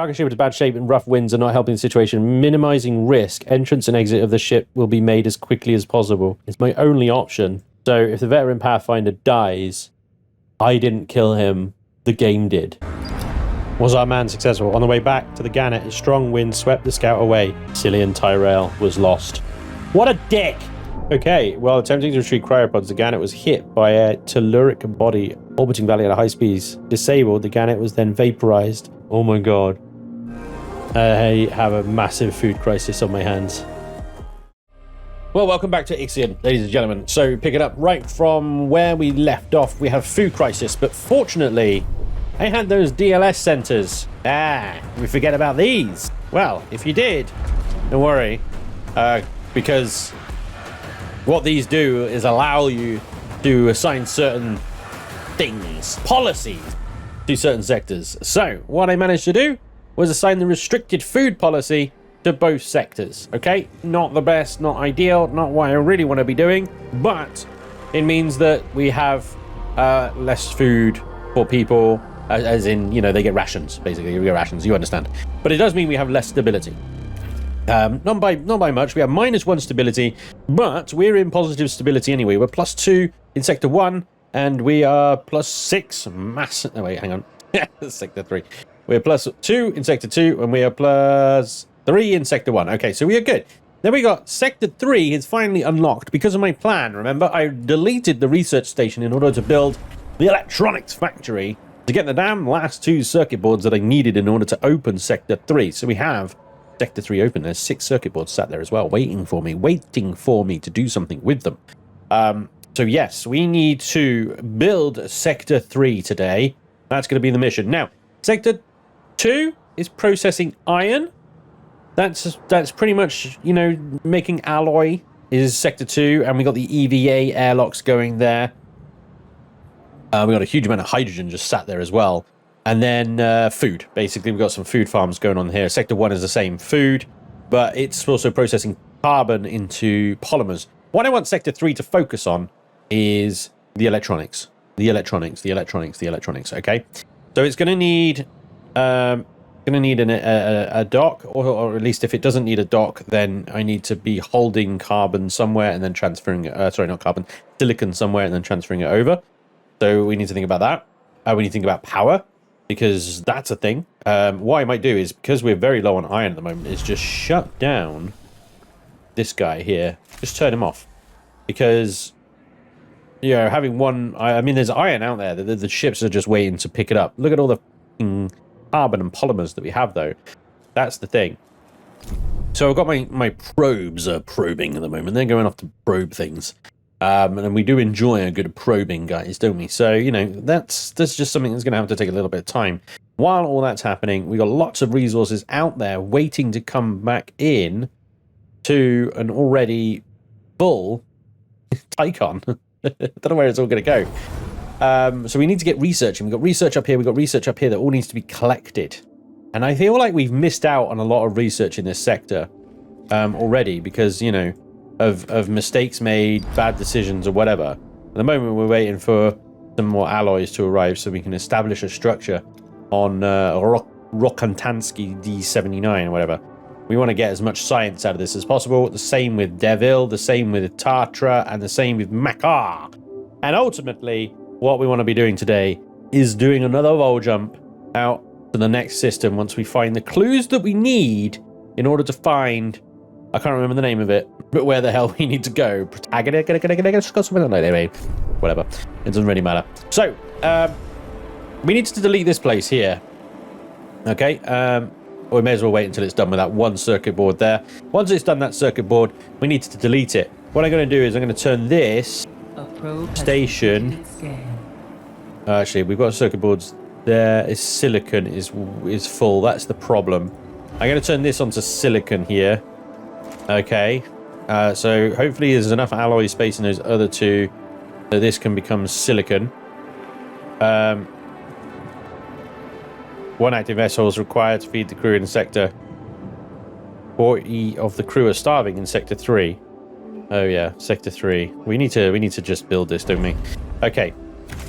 Cargo ship is bad shape and rough winds are not helping the situation. Minimizing risk. Entrance and exit of the ship will be made as quickly as possible. It's my only option. So if the veteran Pathfinder dies, I didn't kill him. The game did. Was our man successful? On the way back to the Gannet, a strong wind swept the scout away. Cillian Tyrell was lost. What a dick! Okay, while attempting to retrieve cryopods, the Gannet was hit by a telluric body orbiting Valley at high speeds. Disabled, the Gannet was then vaporized. Oh my god. I have a massive food crisis on my hands. Well, welcome back to Ixion, ladies and gentlemen. So, picking up right from where we left off, we have food crisis, but fortunately, I had those DLS centers. We forget about these. Well, if you did, don't worry, because what these do is allow you to assign certain things, policies, to certain sectors. So, what I managed to do was assign the restricted food policy to both sectors. Okay, not the best, not ideal, not what I really want to be doing, but it means that we have less food for people, as in, you know, they get rations, basically. We get rations, you understand. But it does mean we have less stability. Not by much. We have -1 stability, but we're in positive stability anyway. We're +2 in Sector 1, and we are +6 mass... Oh, wait, hang on. Sector 3. We're +2 in Sector 2, and we are +3 in Sector 1. Okay, so we are good. Then we got Sector 3 is finally unlocked because of my plan. Remember, I deleted the research station in order to build the electronics factory to get the damn last 2 circuit boards that I needed in order to open Sector 3. So we have Sector 3 open. There's 6 circuit boards sat there as well, waiting for me to do something with them. So yes, we need to build Sector 3 today. That's going to be the mission. Now, Sector 2 is processing iron. That's pretty much, you know, making alloy is Sector 2, and we got the EVA airlocks going there. We got a huge amount of hydrogen just sat there as well. And then food. Basically, we've got some food farms going on here. Sector 1 is the same food, but it's also processing carbon into polymers. What I want Sector 3 to focus on is the electronics. The electronics, okay? So it's going to need... a dock, or at least if it doesn't need a dock, then I need to be holding carbon somewhere and then transferring it, sorry, not carbon, silicon somewhere and then transferring it over. So we need to think about that. We need to think about power, because that's a thing. What I might do is, because we're very low on iron at the moment, is just shut down this guy here. Just turn him off. Because, you know, having one... I mean, there's iron out there. The ships are just waiting to pick it up. Look at all the carbon and polymers that we have, though. That's the thing. So I've got my probes probing at the moment. They're going off to probe things. And we do enjoy a good probing, guys, don't we? So, you know, that's just something that's going to have to take a little bit of time. While all that's happening, we got lots of resources out there waiting to come back in to an already full Tiqqun. I don't know where it's all going to go. So we need to get researching. We've got research up here. We've got research up here that all needs to be collected. And I feel like we've missed out on a lot of research in this sector already because, you know, of mistakes made, bad decisions, or whatever. At the moment, we're waiting for some more alloys to arrive so we can establish a structure on Rokantansky D79 or whatever. We want to get as much science out of this as possible. The same with Devil, the same with Tatra, and the same with Makar. And ultimately, what we want to be doing today is doing another vol jump out to the next system once we find the clues that we need in order to find... I can't remember the name of it, but where the hell we need to go. Whatever. It doesn't really matter. So, we need to delete this place here. Okay, we may as well wait until it's done with that one circuit board there. Once it's done that circuit board, we need to delete it. What I'm going to do is I'm going to turn this station... actually, we've got circuit boards there. Is silicon is full. That's the problem. I'm going to turn this onto silicon here. Okay, so hopefully there's enough alloy space in those other two that this can become silicon. One active vessel is required to feed the crew in sector. 40 of the crew are starving in sector 3. Oh yeah, sector 3. We need to just build this, don't we? Okay,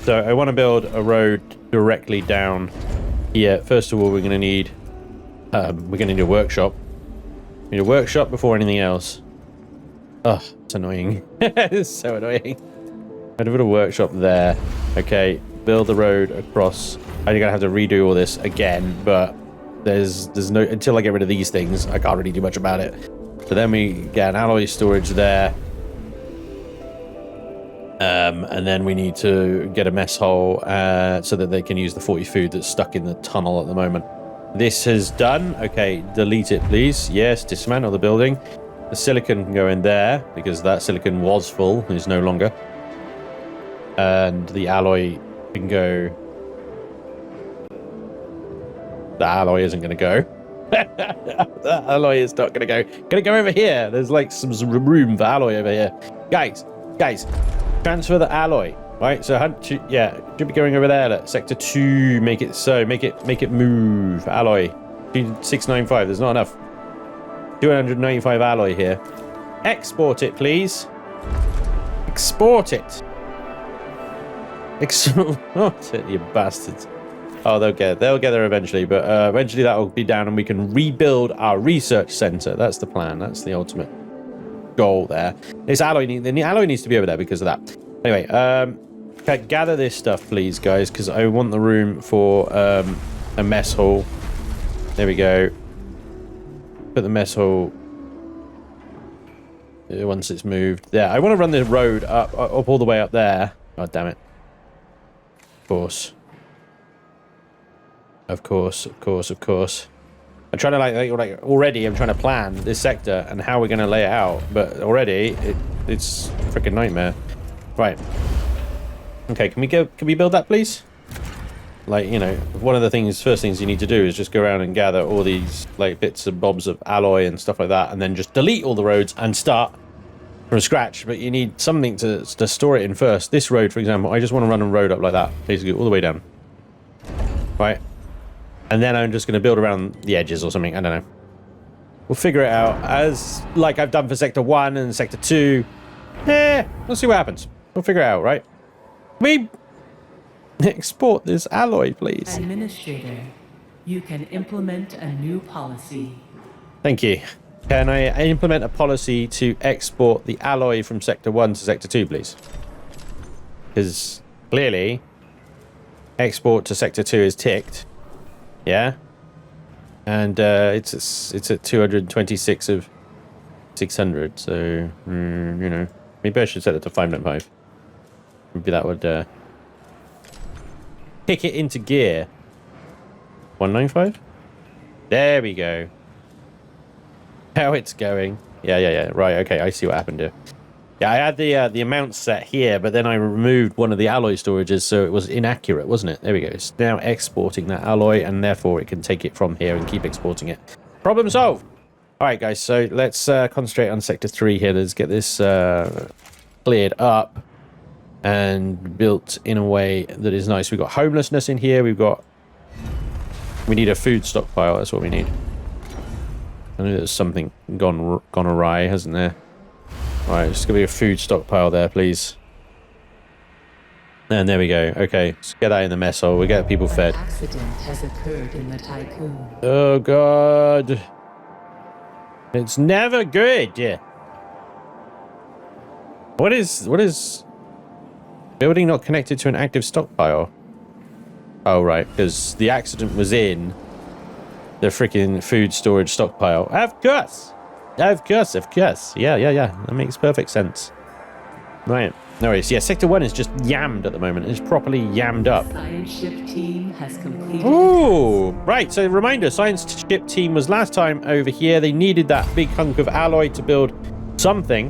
so I want to build a road directly down here. First of all, we're going to need We're going to need a workshop. We need a workshop before anything else. Ugh, it's annoying. It's so annoying. I'd put a workshop there. Okay, build the road across. I'm going to have to redo all this again, but there's no... Until I get rid of these things, I can't really do much about it. So then we get an alloy storage there. And then we need to get a mess hole so that they can use the 40 food that's stuck in the tunnel at the moment. This is done. Okay, delete it, please. Yes, dismantle the building. The silicon can go in there because that silicon was full. It's no longer. And the alloy can go... The alloy isn't going to go. The alloy is not going to go. Going to go over here. There's like some room for alloy over here. Guys, transfer the alloy. Right, so yeah, should be going over there. Look, sector 2. Make it so. Make it move. Alloy 695. There's not enough. 295 alloy here. Export it, please. Export it. Export it, you bastards. Oh, they'll get there eventually, but eventually that will be down and we can rebuild our research center. That's the plan. That's the ultimate goal there. This alloy, the alloy needs to be over there because of that. Anyway, okay, gather this stuff, please, guys, because I want the room for a mess hall. There we go. Put the mess hall once it's moved. There. I want to run the road up all the way up there. Oh, damn it. Of course. I'm trying to like already. I'm trying to plan this sector and how we're going to lay it out, but already it's a freaking nightmare. Right. Okay. Can we build that, please? Like, you know, one of the first things you need to do is just go around and gather all these like bits and bobs of alloy and stuff like that, and then just delete all the roads and start from scratch. But you need something to store it in first. This road, for example, I just want to run a road up like that, basically all the way down. Right. And then I'm just going to build around the edges or something. I don't know. We'll figure it out as like I've done for Sector 1 and Sector 2. We'll see what happens. We'll figure it out, right? We export this alloy, please. Administrator, you can implement a new policy. Thank you. Can I implement a policy to export the alloy from Sector 1 to Sector 2, please? Because clearly, export to Sector 2 is ticked. Yeah? And it's at 226 of 600, so, you know, maybe I should set it to 595. Maybe that would kick it into gear. 195? There we go. How it's going. Yeah. Right, okay, I see what happened here. Yeah, I had the amount set here, but then I removed one of the alloy storages, so it was inaccurate, wasn't it? There we go. It's now exporting that alloy, and therefore it can take it from here and keep exporting it. Problem solved! Alright, guys, so let's concentrate on Sector 3 here. Let's get this cleared up and built in a way that is nice. We've got homelessness in here. We need a food stockpile. That's what we need. I know there's something gone awry, hasn't there? Alright, just gonna be a food stockpile there, please. And there we go. Okay, let's get that in the mess hole. We get people fed. An accident has occurred in the Tiqqun. Oh god. It's never good. What is building not connected to an active stockpile? Oh right, because the accident was in the freaking food storage stockpile. Of course. Yeah. That makes perfect sense. Right. No worries. Yeah, Sector 1 is just yammed at the moment. It's properly yammed up. Science ship team has completed. Ooh, right. So reminder, science ship team was last time over here. They needed that big hunk of alloy to build something.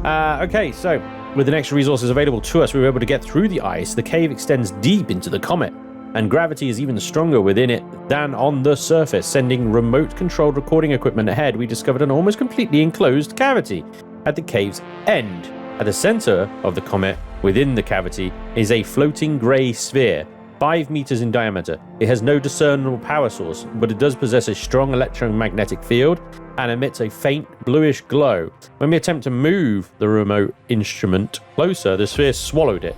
Okay, so with the extra resources available to us, we were able to get through the ice. The cave extends deep into the comet, and gravity is even stronger within it than on the surface. Sending remote-controlled recording equipment ahead, we discovered an almost completely enclosed cavity at the cave's end. At the center of the comet, within the cavity, is a floating grey sphere, 5 meters in diameter. It has no discernible power source, but it does possess a strong electromagnetic field and emits a faint bluish glow. When we attempt to move the remote instrument closer, the sphere swallowed it,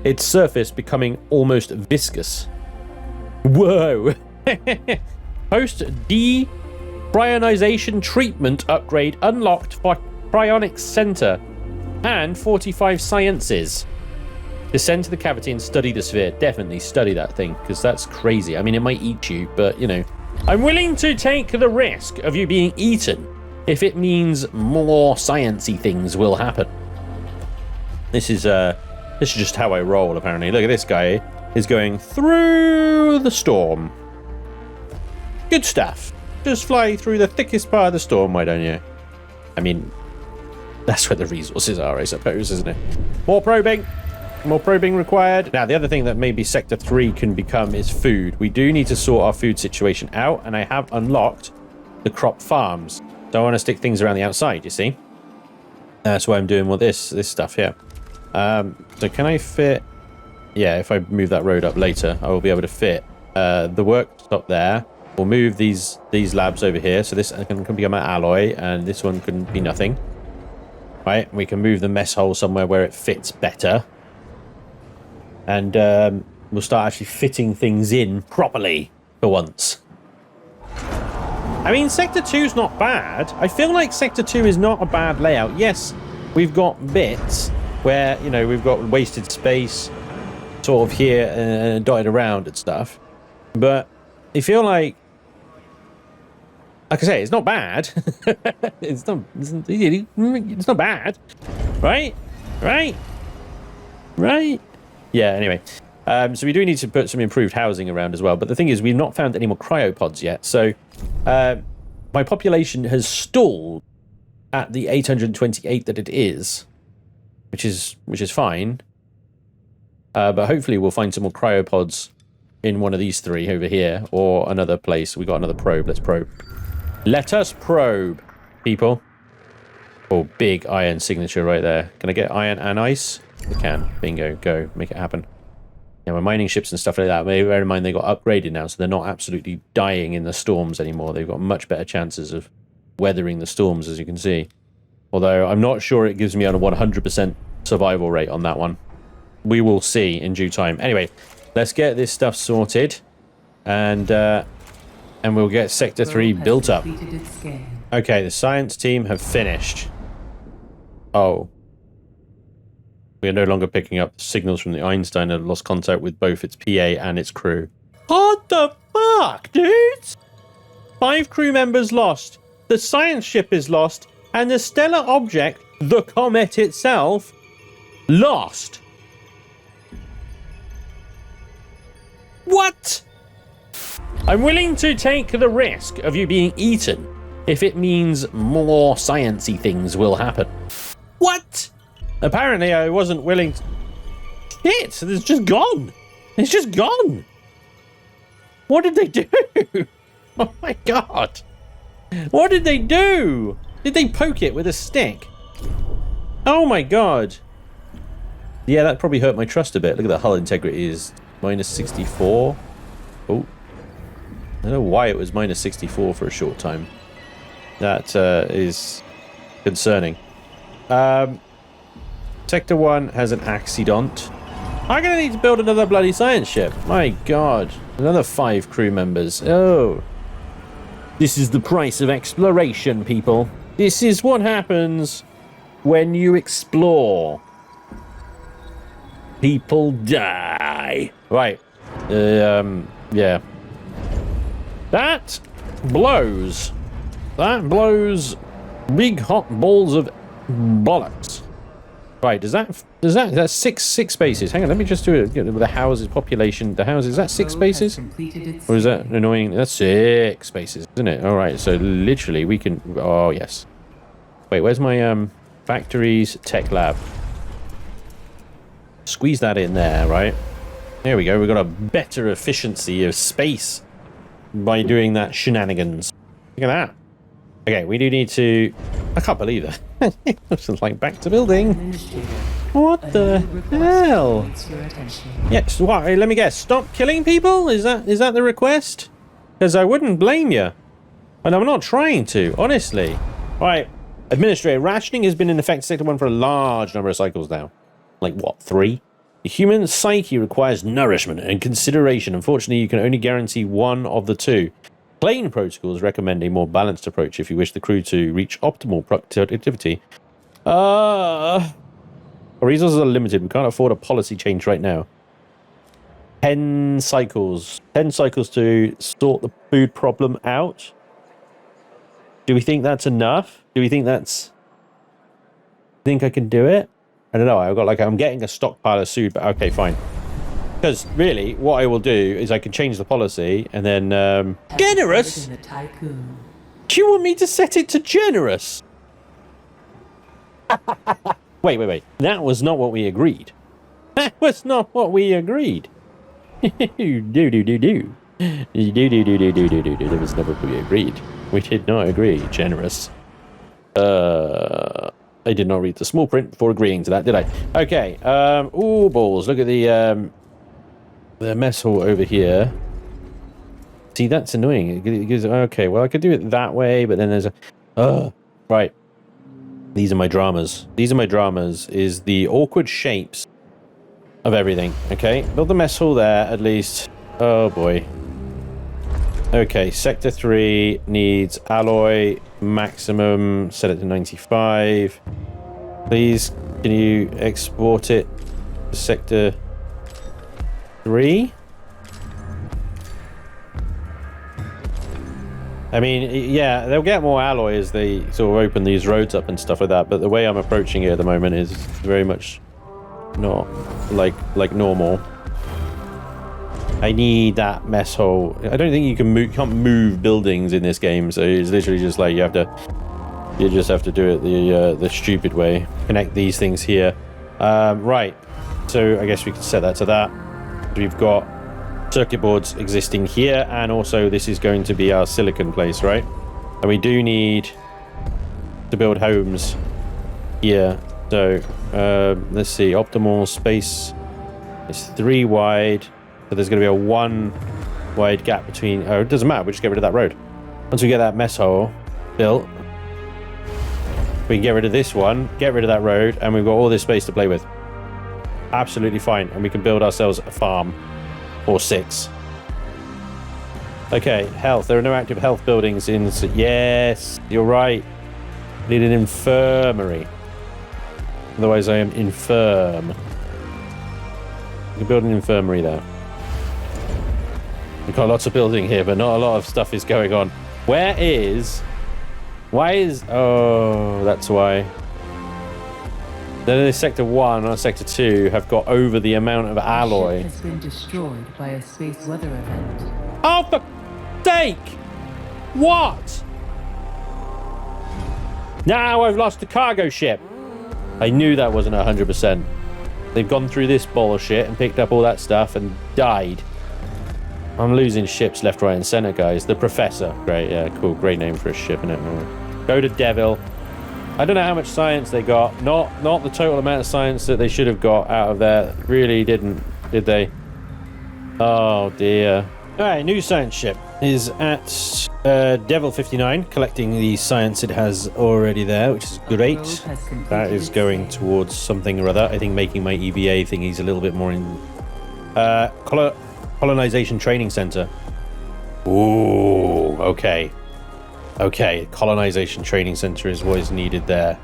its surface becoming almost viscous. Whoa! Post deprionization treatment upgrade unlocked for Cryonics Center and 45 Sciences. Descend to the cavity and study the sphere. Definitely study that thing, because that's crazy. I mean, it might eat you, but, you know. I'm willing to take the risk of you being eaten if it means more sciencey things will happen. This is just how I roll, apparently. Look at this guy. Is going through the storm. Good stuff. Just fly through the thickest part of the storm, why don't you? I mean, that's where the resources are, I suppose, isn't it? More probing. More probing required. Now, the other thing that maybe Sector 3 can become is food. We do need to sort our food situation out, and I have unlocked the crop farms. So I want to stick things around the outside, you see? That's why I'm doing all this stuff here. So can I fit... Yeah, if I move that road up later, I will be able to fit the workshop there. We'll move these labs over here. So this can become an alloy, and this one can be nothing. Right? We can move the mess hole somewhere where it fits better. And we'll start actually fitting things in properly for once. I mean, Sector 2's not bad. I feel like Sector 2 is not a bad layout. Yes, we've got bits where, you know, we've got wasted space sort of here and dotted around and stuff. But I feel like I say, it's not bad. it's not bad. Right? Yeah, anyway. So we do need to put some improved housing around as well. But the thing is, we've not found any more cryopods yet. So my population has stalled at the 828 that it is, which is fine. But hopefully we'll find some more cryopods in one of these three over here or another place. We got another probe. Let's probe. Let us probe, people. Oh, big iron signature right there. Can I get iron and ice? We can. Bingo. Go. Make it happen. Yeah, we're mining ships and stuff like that. Bear in mind they got upgraded now, so they're not absolutely dying in the storms anymore. They've got much better chances of weathering the storms, as you can see. Although I'm not sure it gives me a 100% survival rate on that one. We will see in due time. Anyway, let's get this stuff sorted, and we'll get Sector 3 built up. Okay, the science team have finished. Oh. We are no longer picking up signals from the Einstein and lost contact with both its PA and its crew. What the fuck, dudes? 5 crew members lost. The science ship is lost, and the stellar object, the comet itself, lost. What? I'm willing to take the risk of you being eaten if it means more sciencey things will happen. What? Apparently I wasn't willing to... Shit, it's just gone. It's just gone. What did they do? Oh my god. What did they do? Did they poke it with a stick? Oh my god. Yeah, that probably hurt my trust a bit. Look at the hull integrity is minus 64. Oh. I don't know why it was minus 64 for a short time. That is concerning. Sector 1 has an accident. I'm going to need to build another bloody science ship. My god. Another 5 crew members. Oh. This is the price of exploration, people. This is what happens when you explore. People die. Right. Yeah. That blows. That blows big hot balls of bollocks. Right, that's six spaces. Hang on, let me just do it with the houses, population, the houses. Is that 6 spaces? Or is that annoying? That's 6 spaces, isn't it? All right, so literally we can... Oh, yes. Wait, where's my factories tech lab? Squeeze that in there, right? There we go. We've got a better efficiency of space by doing that shenanigans. Look at that. Okay, we do need to... I can't believe that. It's like back to building. What the hell? Yes, what? Let me guess. Stop killing people? Is that the request? Because I wouldn't blame you. And I'm not trying to, honestly. Alright. Administrator, rationing has been in effect in Sector 1 for a large number of cycles now. Like, what, 3? The human psyche requires nourishment and consideration. Unfortunately, you can only guarantee one of the two. Plain protocols recommend a more balanced approach if you wish the crew to reach optimal productivity. Our resources are limited. We can't afford a policy change right now. 10 cycles. 10 cycles to sort the food problem out. Do we think that's enough? Do we think that's... Think I can do it? I don't know. I'm getting a stockpile of food, but okay, fine. Because really, what I will do is I can change the policy and then... generous? Do you want me to set it to generous? Wait. That was not what we agreed. That was not what we agreed. That was never what we agreed. We did not agree. Generous. I did not read the small print before agreeing to that, did I? Okay. Ooh, balls. Look at the mess hall over here. See, that's annoying. It gives, okay, well, I could do it that way, but then there's a... right. These are my dramas. These are my dramas, is the awkward shapes of everything, okay? Build the mess hall there, at least. Oh, boy. Okay, Sector 3 needs alloy maximum. Set it to 95. Please, can you export it to Sector 3? I mean, yeah, they'll get more alloy as they sort of open these roads up and stuff like that, but the way I'm approaching it at the moment is very much not like normal. I need that mess hole. I don't think you can't move buildings in this game, so it's literally just like you just have to do it the stupid way. Connect these things here. Right. So I guess we can set that to that. We've got circuit boards existing here, and also this is going to be our silicon place, right? And we do need to build homes here. So let's see, optimal space is 3 wide, so there's going to be a 1 wide gap between... oh, it doesn't matter, we just get rid of that road. Once we get that mess hole built, we can get rid of this one, get rid of that road, and we've got all this space to play with. Absolutely fine, and we can build ourselves a farm. Or 6. Okay, health. There are no active health buildings in... yes, you're right. I need an infirmary. Otherwise, I am infirm. You can build an infirmary there. We've got lots of building here, but not a lot of stuff is going on. Where is... why is... oh, that's why. Then Sector 1 and Sector 2 have got over the amount of alloy. The ship has been destroyed by a space weather event. Oh, for sake! What? Now I've lost the cargo ship. I knew that wasn't 100%. They've gone through this bullshit and picked up all that stuff and died. I'm losing ships left, right, and center, guys. The Professor. Great, yeah, cool. Great name for a ship, isn't it? Go to Devil. I don't know how much science they got. Not the total amount of science that they should have got out of there. Really didn't, did they? Oh dear. Alright, new science ship is at Devil 59, collecting the science it has already there, which is great. That is going towards something or other. I think making my EVA thingies a little bit more in... colonization training center. Ooh, okay. Okay, colonization training center is what is needed there.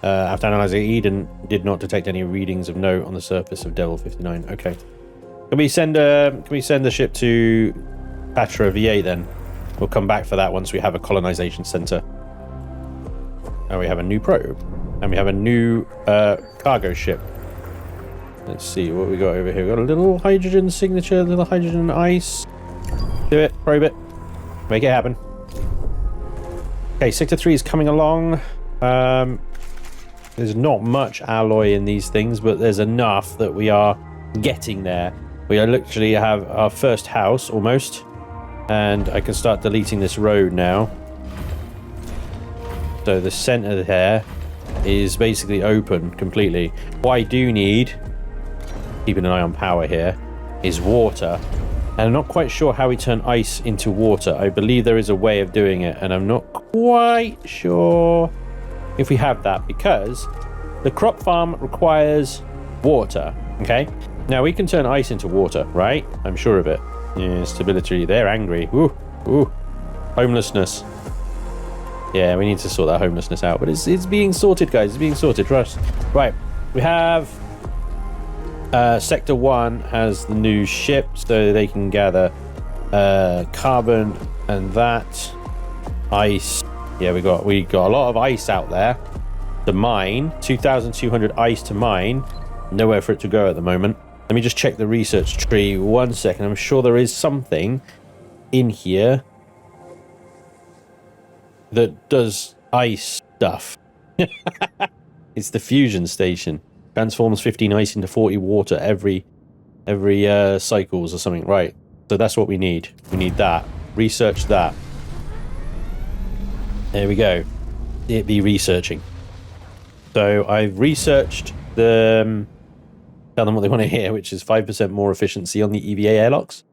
After analyzing Eden, did not detect any readings of note on the surface of Devil 59. Okay. Can we send the ship to Patra V8 then? We'll come back for that once we have a colonization center. And we have a new probe. And we have a new cargo ship. Let's see what we got over here. We've got a little hydrogen signature, a little hydrogen ice. Do it, probe it. Make it happen. Okay, Sector 3 is coming along. There's not much alloy in these things, but there's enough that we are getting there. We literally have our first house, almost. And I can start deleting this road now. So the center there is basically open completely. What I do need, keeping an eye on power here, is water. And I'm not quite sure how we turn ice into water. I believe there is a way of doing it, and I'm not quite sure if we have that, because the crop farm requires water, okay? Now, we can turn ice into water, right? I'm sure of it. Yeah, stability. They're angry. Ooh, ooh. Homelessness. Yeah, we need to sort that homelessness out. But it's being sorted, guys. It's being sorted. Trust. Right. We have... Sector 1 has the new ship, so they can gather carbon and that. Ice. Yeah, we got a lot of ice out there to mine. 2,200 ice to mine. Nowhere for it to go at the moment. Let me just check the research tree 1 second. I'm sure there is something in here that does ice stuff. It's the fusion station. Transforms 15 ice into 40 water every cycles or something. Right. So that's what we need. We need that. Research that. There we go. It be researching. So I've researched the... tell them what they want to hear, which is 5% more efficiency on the EVA airlocks.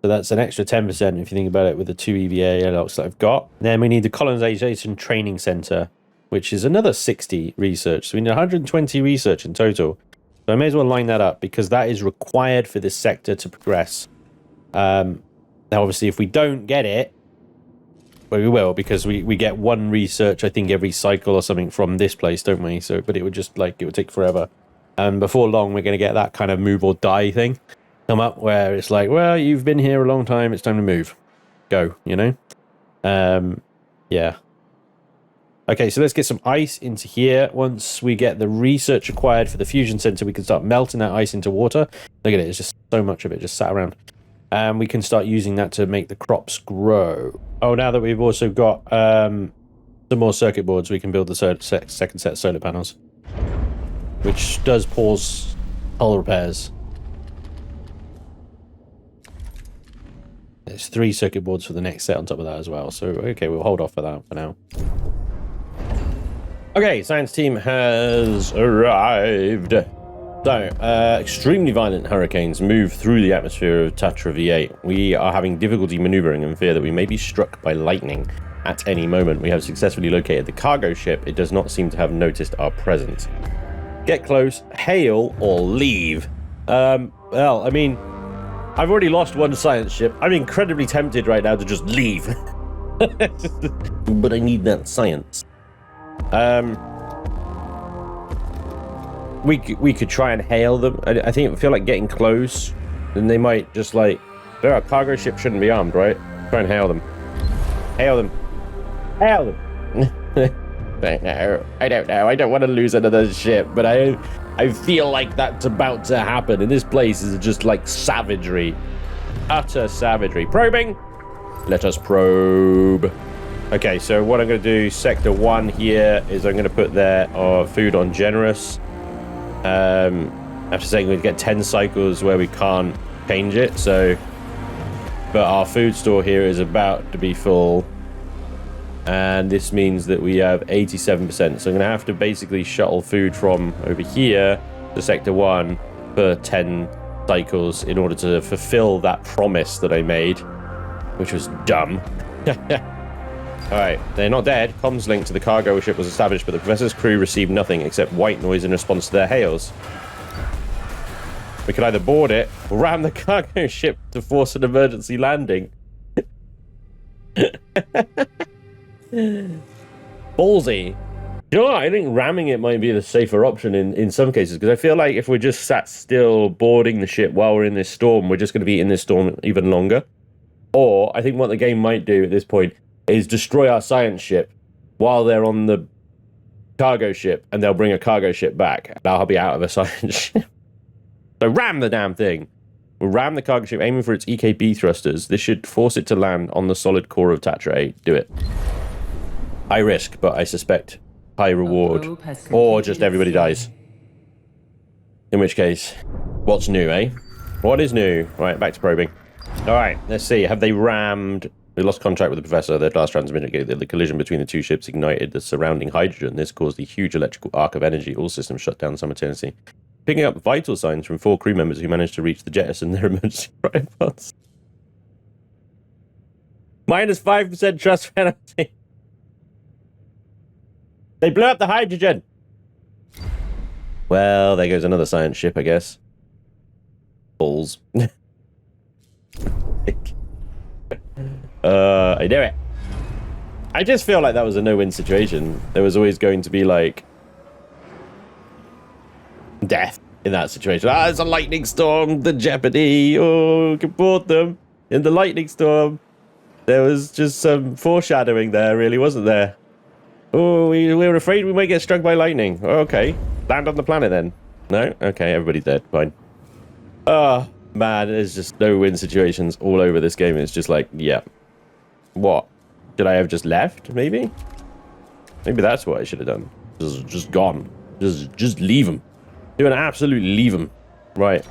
So that's an extra 10% if you think about it with the 2 EVA airlocks that I've got. Then we need the colonization training center, which is another 60 research. So we need 120 research in total. So I may as well line that up because that is required for this sector to progress. Now, obviously, if we don't get it, well, we will because we get 1 research, I think, every cycle or something from this place, don't we? So, but it would just it would take forever. And before long, we're going to get that kind of move or die thing come up where it's like, well, you've been here a long time. It's time to move. Go, you know? Yeah. Okay, so let's get some ice into here. Once we get the research required for the fusion center, we can start melting that ice into water. Look at it. It's just so much of it just sat around. And we can start using that to make the crops grow. Oh, now that we've also got some more circuit boards, we can build the second set of solar panels. Which does pause hull repairs. There's 3 circuit boards for the next set on top of that as well. So, okay, we'll hold off for that for now. Okay, science team has arrived. So, extremely violent hurricanes move through the atmosphere of Tatra V8. We are having difficulty maneuvering and fear that we may be struck by lightning at any moment. We have successfully located the cargo ship. It does not seem to have noticed our presence. Get close, hail, or leave. Well, I mean, I've already lost 1 science ship. I'm incredibly tempted right now to just leave. But I need that science. We could try and hail them. I feel like getting close, then they might just there are cargo ships shouldn't be armed, right? Try and hail them. Hail them. Hail them. I don't know. I don't want to lose another ship, but I feel like that's about to happen. And this place is just like savagery. Utter savagery. Probing. Let us probe. Okay, so what I'm going to do, Sector 1 here, is I'm going to put their food on generous. After saying we get 10 cycles where we can't change it, so... But our food store here is about to be full. And this means that we have 87%. So I'm going to have to basically shuttle food from over here to Sector 1 for 10 cycles in order to fulfill that promise that I made, which was dumb. Alright, they're not dead. Comms link to the cargo ship was established, but the professor's crew received nothing except white noise in response to their hails. We could either board it or ram the cargo ship to force an emergency landing. Ballsy. You know what? I think ramming it might be the safer option in some cases, because I feel like if we're just sat still boarding the ship while we're in this storm, we're just going to be in this storm even longer. Or I think what the game might do at this point is destroy our science ship while they're on the cargo ship, and they'll bring a cargo ship back, and I'll be out of a science ship. So ram the damn thing. We'll ram the cargo ship, aiming for its EKB thrusters. This should force it to land on the solid core of Tatra 8. Do it. High risk, but I suspect high reward. Or just everybody dies. In which case, what's new, eh? What is new? Right, back to probing. Alright, let's see. Have they rammed... We lost contact with the professor. Their last transmission indicated the collision between the 2 ships ignited the surrounding hydrogen. This caused a huge electrical arc of energy. All systems shut down simultaneously. Picking up vital signs from 4 crew members who managed to reach the jettison their emergency tripods. Minus 5% trust penalty. They blew up the hydrogen. Well, there goes another science ship, I guess. Balls. I knew it. I just feel like that was a no-win situation. There was always going to be, like, death in that situation. Ah, it's a lightning storm, the jeopardy. Oh, can board them in the lightning storm. There was just some foreshadowing there, really, wasn't there? Oh, we were afraid we might get struck by lightning. Okay, land on the planet then. No? Okay, everybody's dead. Fine. Oh, man, there's just no-win situations all over this game. It's just like, yeah. What? Should I have just left, maybe? Maybe that's what I should have done. Just gone. Just leave him. Do an absolute leave him. Right.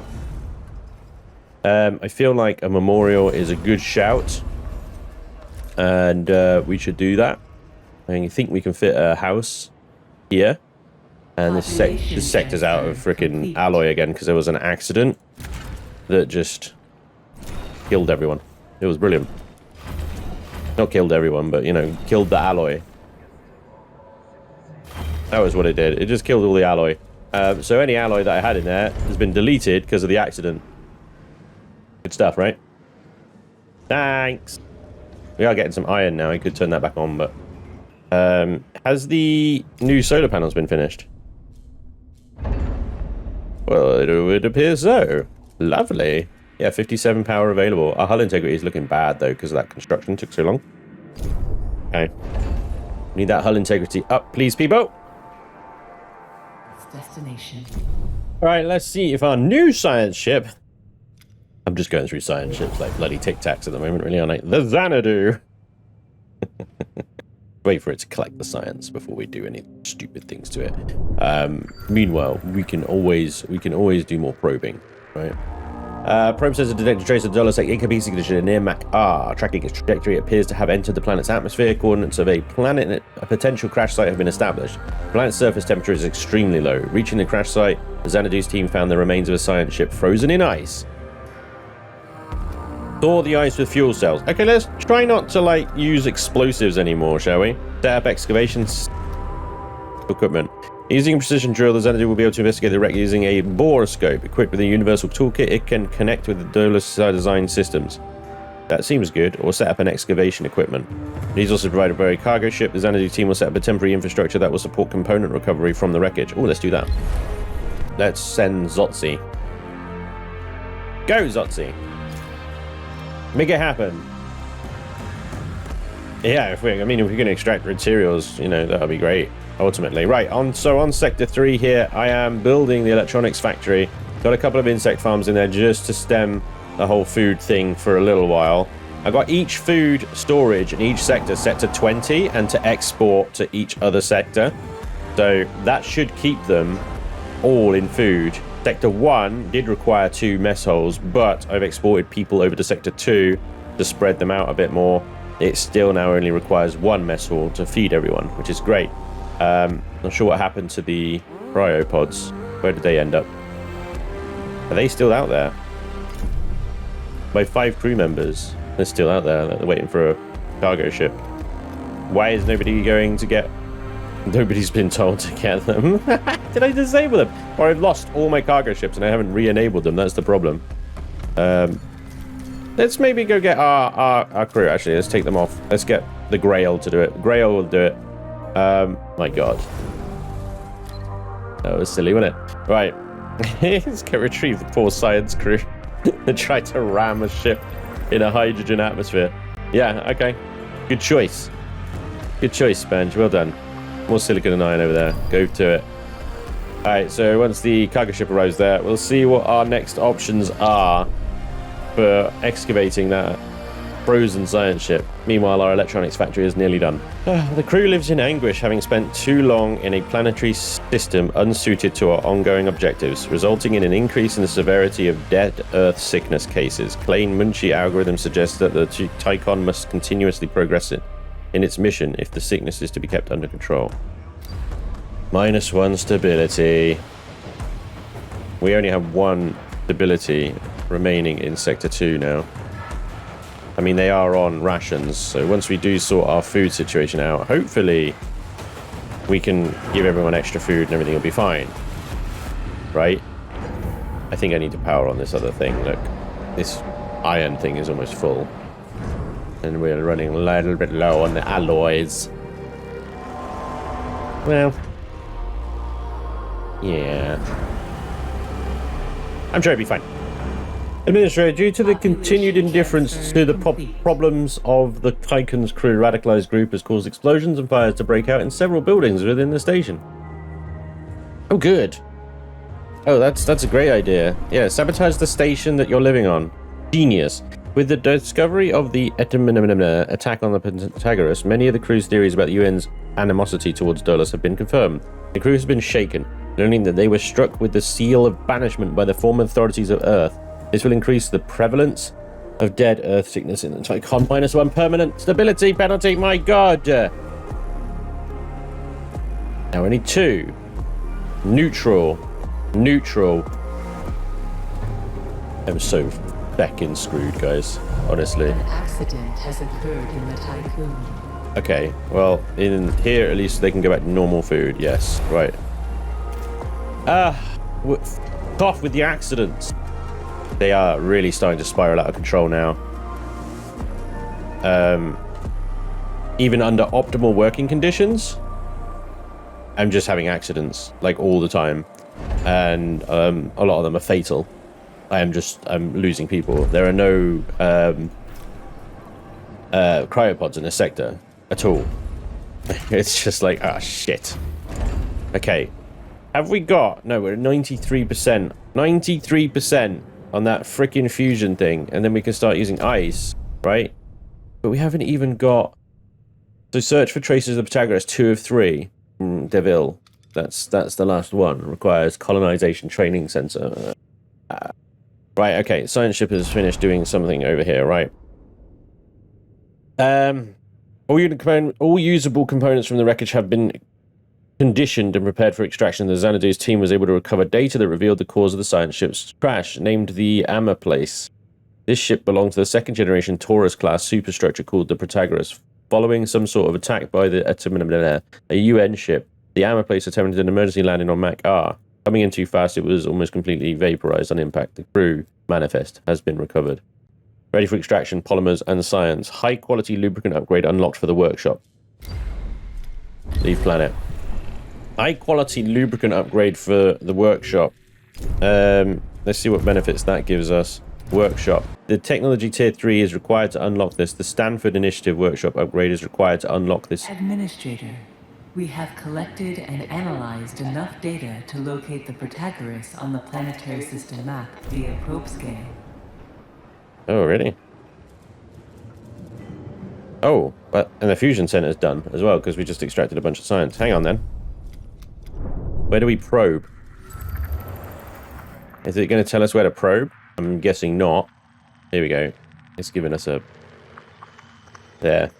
I feel like a memorial is a good shout. And we should do that. I think we can fit a house here. And this sector's out of freaking alloy again because there was an accident that just killed everyone. It was brilliant. Not killed everyone, but, you know, killed the alloy. That was what it did. It just killed all the alloy. So any alloy that I had in there has been deleted because of the accident. Good stuff, right? Thanks. We are getting some iron now. I could turn that back on, but... has the new solar panels been finished? Well, it would appear so. Lovely. Yeah, 57 power available. Our hull integrity is looking bad, though, because that construction took so long. Okay. Need that hull integrity up, please, people. Destination. All right, let's see if our new science ship... I'm just going through science ships like bloody Tic Tacs at the moment, really, aren't I? The Xanadu. Wait for it to collect the science before we do any stupid things to it. Meanwhile, we can always do more probing, right? Probe sensor detected trace of DOLOS AEC signature near Mach R. Tracking its trajectory, it appears to have entered the planet's atmosphere. Coordinates of a planet and a potential crash site have been established. The planet's surface temperature is extremely low. Reaching the crash site, the Xanadu's team found the remains of a science ship frozen in ice. Thaw the ice with fuel cells. Okay, let's try not to, like, use explosives anymore, shall we? Set up excavation equipment. Using a precision drill, the Xanadu will be able to investigate the wreck using a borescope. Equipped with a universal toolkit, it can connect with the DOLOS design systems. That seems good. Or set up an excavation equipment. These also provide a very cargo ship. The Xanadu team will set up a temporary infrastructure that will support component recovery from the wreckage. Oh, let's do that. Let's send Zotzi. Go, Zotzi. Make it happen. Yeah, if we're going to extract materials, you know, that'll be great. Ultimately. Right, so on Sector 3 here, I am building the electronics factory. Got a couple of insect farms in there just to stem the whole food thing for a little while. I've got each food storage in each sector set to 20 and to export to each other sector. So that should keep them all in food. Sector 1 did require 2 mess holes, but I've exported people over to Sector 2 to spread them out a bit more. It still now only requires 1 mess hall to feed everyone, which is great. Not sure what happened to the cryopods. Where did they end up? Are they still out there? My 5 crew members, they're still out there. They're waiting for a cargo ship. Why is nobody going to get... Nobody's been told to get them. Did I disable them? Or I've lost all my cargo ships and I haven't re-enabled them. That's the problem. Let's maybe go get our crew, actually. Let's take them off. Let's get the Grail to do it. Grail will do it. My god. That was silly, wasn't it? Right. Let's go retrieve the poor science crew. They tried to ram a ship in a hydrogen atmosphere. Yeah, okay. Good choice. Good choice, Spanj. Well done. More silicon and iron over there. Go to it. Alright, so once the cargo ship arrives there, we'll see what our next options are for excavating that frozen science ship. Meanwhile, our electronics factory is nearly done. The crew lives in anguish, having spent too long in a planetary system unsuited to our ongoing objectives, resulting in an increase in the severity of dead Earth sickness cases. Klein Munchi algorithm suggests that the Tiqqun must continuously progress in its mission if the sickness is to be kept under control. -1 stability. We only have 1 stability remaining in Sector 2 now. I mean, they are on rations, so once we do sort our food situation out, hopefully we can give everyone extra food and everything will be fine. Right? I think I need to power on this other thing. Look, this iron thing is almost full. And we're running a little bit low on the alloys. Well, yeah. I'm sure it'll be fine. Administrator, due to the continued indifference to the problems of the Tiqqun's crew, radicalized group has caused explosions and fires to break out in several buildings within the station. Oh, good. Oh, that's a great idea. Yeah, sabotage the station that you're living on. Genius. With the discovery of the attack on the Protagoras, many of the crew's theories about the UN's animosity towards DOLOS have been confirmed. The crew has been shaken, learning that they were struck with the seal of banishment by the former authorities of Earth. This will increase the prevalence of dead Earth sickness in the Tiqqun. -1 permanent stability penalty, my god! Now we need 2. Neutral. I'm so feckin' screwed, guys. Honestly. An accident has occurred in the Tiqqun. Okay, well, in here at least they can go back to normal food. Yes, right. Off with the accidents. They are really starting to spiral out of control now. Even under optimal working conditions, I'm just having accidents like all the time, and a lot of them are fatal. I'm losing people. There are no cryopods in this sector at all. It's just like, ah, shit. Okay, have we got? No, we're at 93%. 93% on that freaking fusion thing, and then we can start using ice, right? But we haven't even got. So search for traces of the Protagoras 2 of 3. Deville. That's the last one. Requires colonization training center. Right, okay. Science ship has finished doing something over here, right? All usable components from the wreckage have been conditioned and prepared for extraction. The Xanadu's team was able to recover data that revealed the cause of the science ship's crash, named the Place. This ship belonged to the second-generation Taurus-class superstructure called the Protagoras. Following some sort of attack by a UN ship, the Place attempted an emergency landing on Mach R. Coming in too fast, it was almost completely vaporized on impact. The crew manifest has been recovered. Ready for extraction, polymers, and science. High-quality lubricant upgrade unlocked for the workshop. Leave planet. High-quality lubricant upgrade for the workshop. Let's see what benefits that gives us. Workshop. The technology tier 3 is required to unlock this. The Stanford Initiative workshop upgrade is required to unlock this. Administrator, we have collected and analyzed enough data to locate the Protagoras on the planetary system map via probe scan. Oh, really? Oh, and the fusion center is done as well, because we just extracted a bunch of science. Hang on then. Where do we probe? Is it going to tell us where to probe? I'm guessing not. Here we go. It's giving us a... There.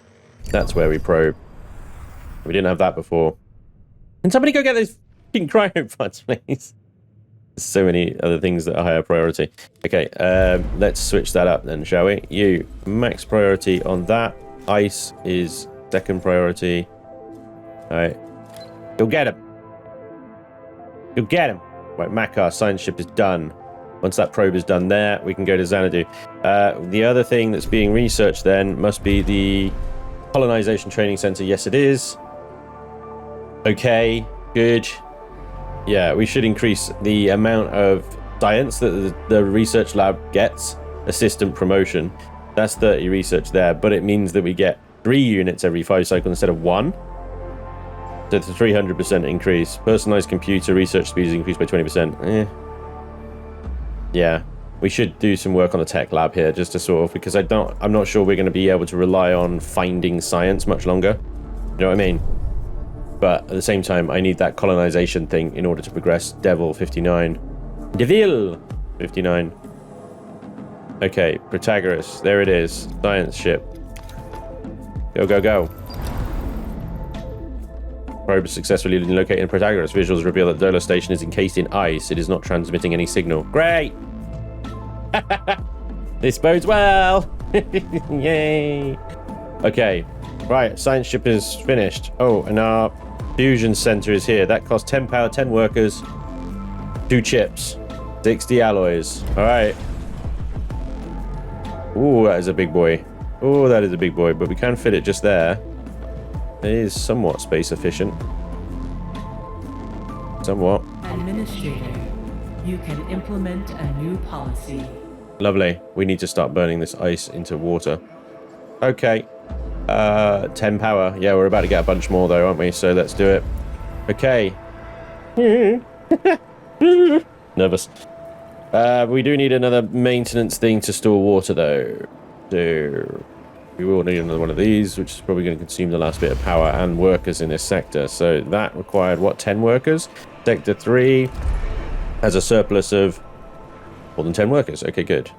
That's where we probe. We didn't have that before. Can somebody go get those fucking cryopods, please? There's so many other things that are higher priority. Okay, let's switch that up then, shall we? You, max priority on that. Ice is second priority. Alright. Go get him. Go get him. Right, Makar, science ship is done. Once that probe is done there, we can go to Xanadu. The other thing that's being researched then must be the colonization training center. Yes, it is. Okay, good. Yeah, we should increase the amount of science that the research lab gets. Assistant promotion. That's 30 research there, but it means that we get 3 units every 5 cycles instead of 1. So it's a 300% increase. Personalized computer research speed is increased by 20%. Yeah, we should do some work on the tech lab here, just to sort of, because I'm not sure we're going to be able to rely on finding science much longer. You know what I mean? But at the same time, I need that colonization thing in order to progress. Devil 59. Deville 59. Okay, Protagoras. There it is. Science ship. Go, go, go. Probe successfully located in Protagoras. Visuals reveal that the DOLOS station is encased in ice. It is not transmitting any signal. Great! This bodes well! Yay! Okay. Right, science ship is finished. Oh, and our fusion center is here. That costs 10 power, 10 workers, 2 chips, 60 alloys. Alright. Ooh, that is a big boy. Oh, that is a big boy, but we can fit it just there. It is somewhat space efficient. Somewhat. Administrator, you can implement a new policy. Lovely. We need to start burning this ice into water. Okay. 10 power. Yeah, we're about to get a bunch more though, aren't we? So let's do it. Okay. Nervous. We do need another maintenance thing to store water though. So we will need another one of these, which is probably going to consume the last bit of power and workers in this sector. So that required, what, 10 workers? Sector 3 has a surplus of more than 10 workers. Okay, good.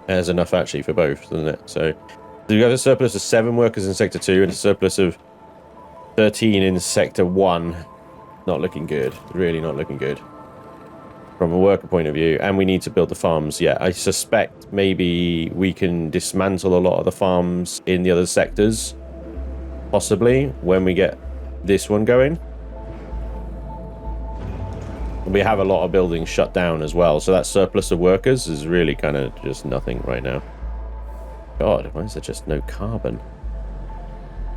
There's enough actually for both, doesn't it? So we have a surplus of 7 workers in Sector 2 and a surplus of 13 in Sector 1. Not looking good. Really not looking good. From a worker point of view, and we need to build the farms. Yeah, I suspect maybe we can dismantle a lot of the farms in the other sectors, possibly, when we get this one going. We have a lot of buildings shut down as well, so that surplus of workers is really kind of just nothing right now. God, why is there just no carbon?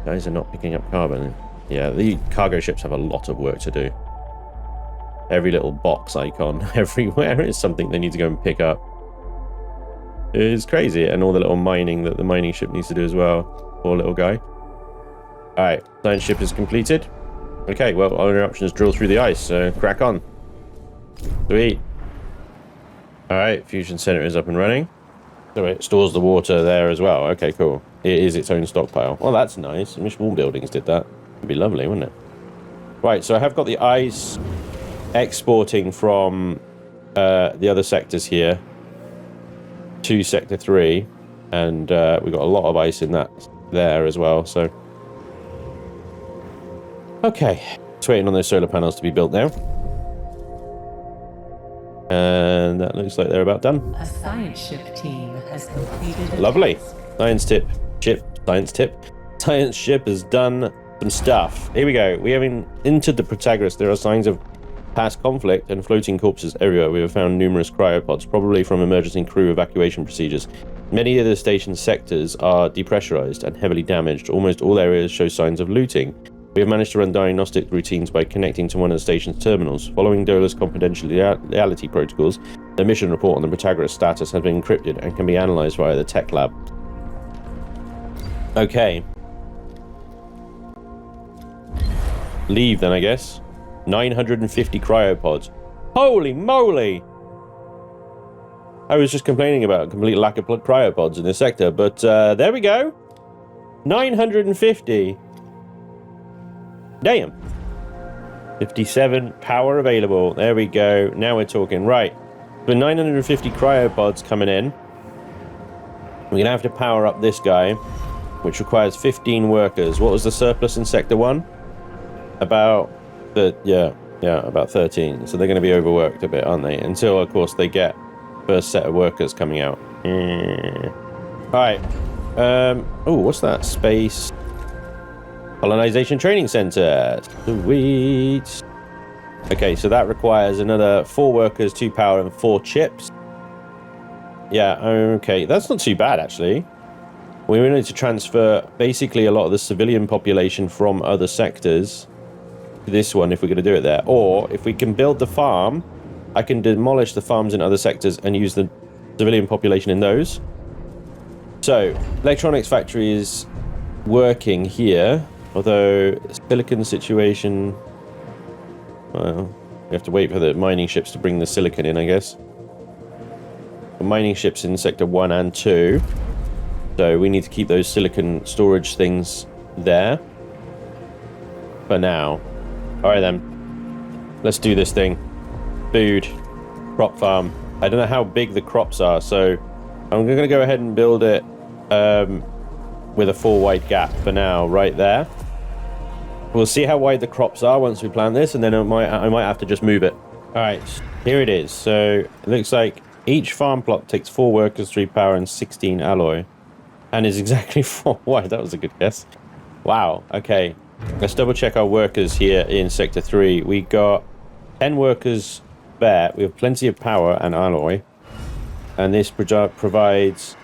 Guys are not picking up carbon. Yeah, the cargo ships have a lot of work to do. Every little box icon everywhere is something they need to go and pick up. It's crazy. And all the little mining that the mining ship needs to do as well. Poor little guy. Alright, science ship is completed. Okay, well, our only option is drill through the ice, so crack on. Sweet. Alright, fusion center is up and running. So it stores the water there as well. Okay, cool. It is its own stockpile. Well, that's nice. I wish all buildings did that. It'd be lovely, wouldn't it? Right, so I have got the ice exporting from the other sectors here to Sector 3, and we've got a lot of ice in that there as well, so okay, just waiting on those solar panels to be built now, and that looks like they're about done. A science ship team has completed a Lovely. task. Science ship has done some stuff. Here we go. We have entered the Protagoras. There are signs of past conflict and floating corpses everywhere. We have found numerous cryopods, probably from emergency crew evacuation procedures. Many of the station's sectors are depressurized and heavily damaged. Almost all areas show signs of looting. We have managed to run diagnostic routines by connecting to one of the station's terminals. Following DOLOS confidentiality protocols, the mission report on the Protagoras status has been encrypted and can be analyzed via the tech lab. Okay. Leave then, I guess. 950 cryopods. Holy moly! I was just complaining about a complete lack of cryopods in this sector, but there we go. 950. Damn. 57 power available. There we go. Now we're talking. Right. With 950 cryopods coming in, we're going to have to power up this guy, which requires 15 workers. What was the surplus in Sector 1? About... about 13. So they're going to be overworked a bit, aren't they? Until, of course, they get first set of workers coming out. Alright. Oh, what's that? Space Colonization Training Center. Sweet. Okay, so that requires another 4 workers, 2 power, and 4 chips. Yeah, okay. That's not too bad, actually. We need to transfer basically a lot of the civilian population from other sectors. This one, if we're going to do it there, or if we can build the farm, I can demolish the farms in other sectors and use the civilian population in those. So electronics factory is working here, although silicon situation, well, we have to wait for the mining ships to bring the silicon in, I guess. The mining ships in Sector 1 and 2, so we need to keep those silicon storage things there for now. Alright then, let's do this thing. Food, crop farm. I don't know how big the crops are, so I'm going to go ahead and build it with a 4 wide gap for now, right there. We'll see how wide the crops are once we plant this, and then I might have to just move it. Alright, here it is. So it looks like each farm plot takes 4 workers, 3 power, and 16 alloy. And is exactly 4 wide. That was a good guess. Wow, okay. Let's double check our workers here in Sector 3. We got 10 workers there. We have plenty of power and alloy. And this provides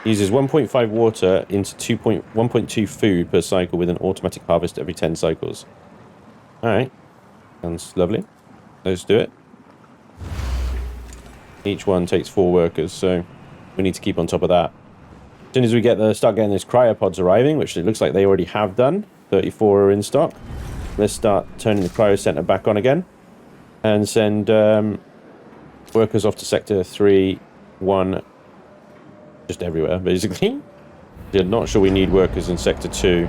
Uses 1.5 water into 1.2 food per cycle with an automatic harvest every 10 cycles. Alright. Sounds lovely. Let's do it. Each one takes 4 workers, so we need to keep on top of that. As soon as we start getting those cryopods arriving, which it looks like they already have done, 34 are in stock, let's start turning the cryo center back on again and send workers off to sector 3, 1, just everywhere, basically. Yeah, not sure we need workers in sector 2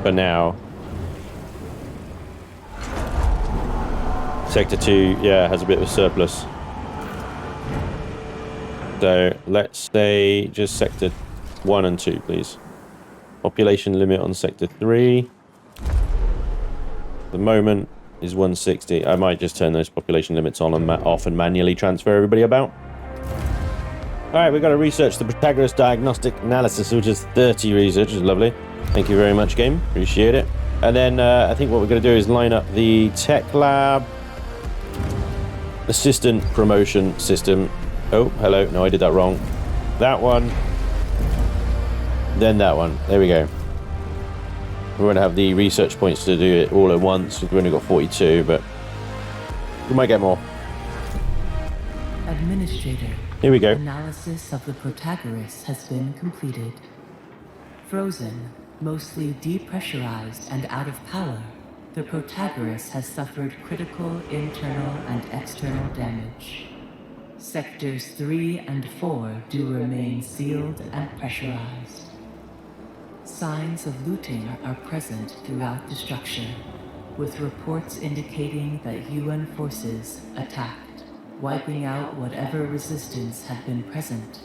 for now. Sector 2, yeah, has a bit of a surplus. So let's say just sector 1 and 2, please. Population limit on sector 3. The moment is 160. I might just turn those population limits on and off and manually transfer everybody about. Alright, we've got to research the Protagoras diagnostic analysis, which is 30 research, which is lovely. Thank you very much, game. Appreciate it. And then I think what we're going to do is line up the tech lab, assistant promotion system. Oh, hello. No, I did that wrong. That one. Then that one. There we go. We're going to have the research points to do it all at once. We've only got 42, but we might get more. Administrator. Here we go. Analysis of the Protagoras has been completed. Frozen, mostly depressurized and out of power, the Protagoras has suffered critical internal and external damage. Sectors 3 and 4 do remain sealed and pressurized. Signs of looting are present throughout the structure, with reports indicating that UN forces attacked, wiping out whatever resistance had been present.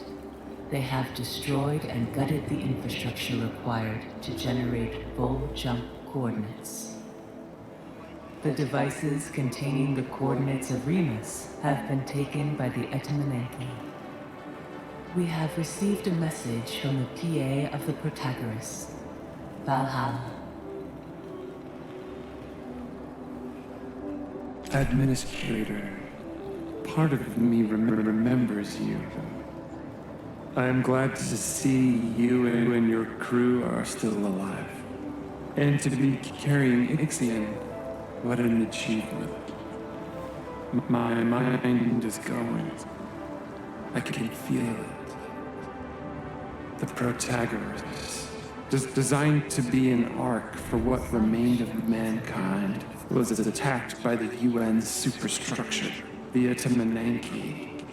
They have destroyed and gutted the infrastructure required to generate full jump coordinates. The devices containing the coordinates of Remus have been taken by the Etamananki. We have received a message from the PA of the Protagoras, Valhalla. Administrator, part of me remembers you. I am glad to see you and your crew are still alive. And to be carrying Ixion, what an achievement. My mind is going. I can feel it. The Protagoras, designed to be an ark for what remained of mankind, was attacked by the UN superstructure, the Etamananki.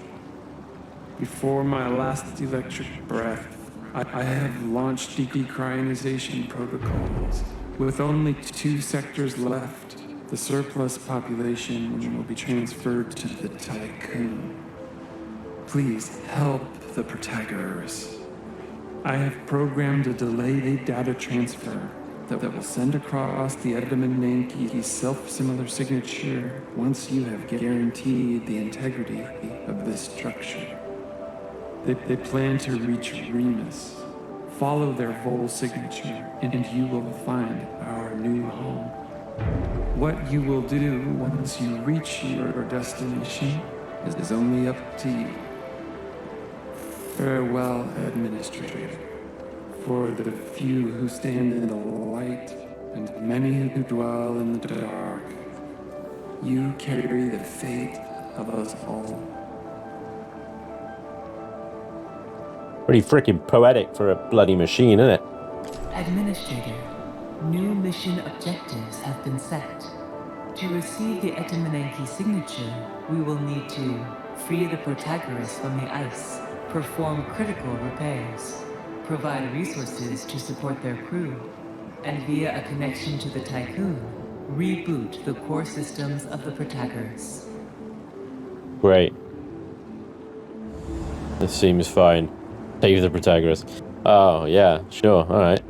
Before my last electric breath, I have launched decryonization protocols. With only 2 sectors left, the surplus population will be transferred to the Tiqqun. Please help the Protagoras. I have programmed a delayed data transfer that will send across the Etamananki's self-similar signature once you have guaranteed the integrity of this structure. They plan to reach Remus. Follow their Vol signature, and you will find our new home. What you will do once you reach your destination is only up to you. Farewell, Administrator. For the few who stand in the light, and many who dwell in the dark, you carry the fate of us all. Pretty freaking poetic for a bloody machine, isn't it? Administrator, new mission objectives have been set. To receive the Etamananki signature, we will need to free the Protagoras from the ice, perform critical repairs, provide resources to support their crew, and via a connection to the Tiqqun, reboot the core systems of the Protagoras. Great. This seems fine. Save the Protagoras. Oh, yeah, sure, alright.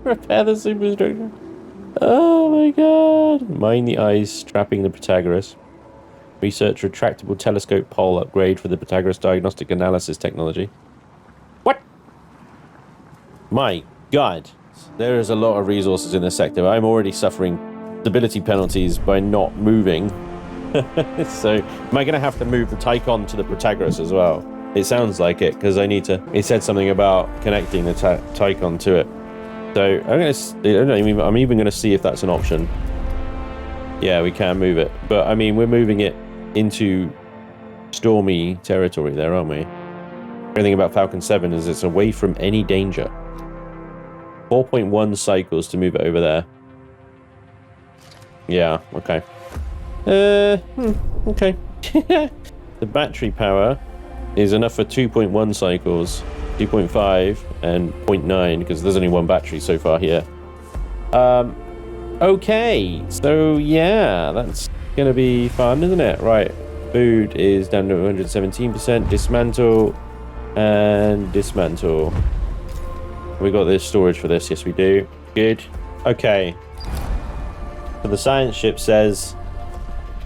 Repair the superstructure. Oh my god. Mine the ice, trapping the Protagoras. Research retractable telescope pole upgrade for the Protagoras diagnostic analysis technology. What? My god. There is a lot of resources in this sector. I'm already suffering stability penalties by not moving. So, am I going to have to move the Tiqqun to the Protagoras as well? It sounds like it, because I need to... It said something about connecting the Tiqqun to it. So I'm even going to see if that's an option. Yeah, we can move it. But, I mean, we're moving it into stormy territory there, aren't we? Everything about Falcon 7 is it's away from any danger. 4.1 cycles to move it over there. Yeah, okay. Okay. The battery power is enough for 2.1 cycles, 2.5, and 0.9, because there's only one battery so far here. Okay, so yeah, that's gonna be fun, isn't it? Right, food is down to 117%, dismantle, and dismantle. We got this storage for this, yes we do. Good. Okay. So the science ship says,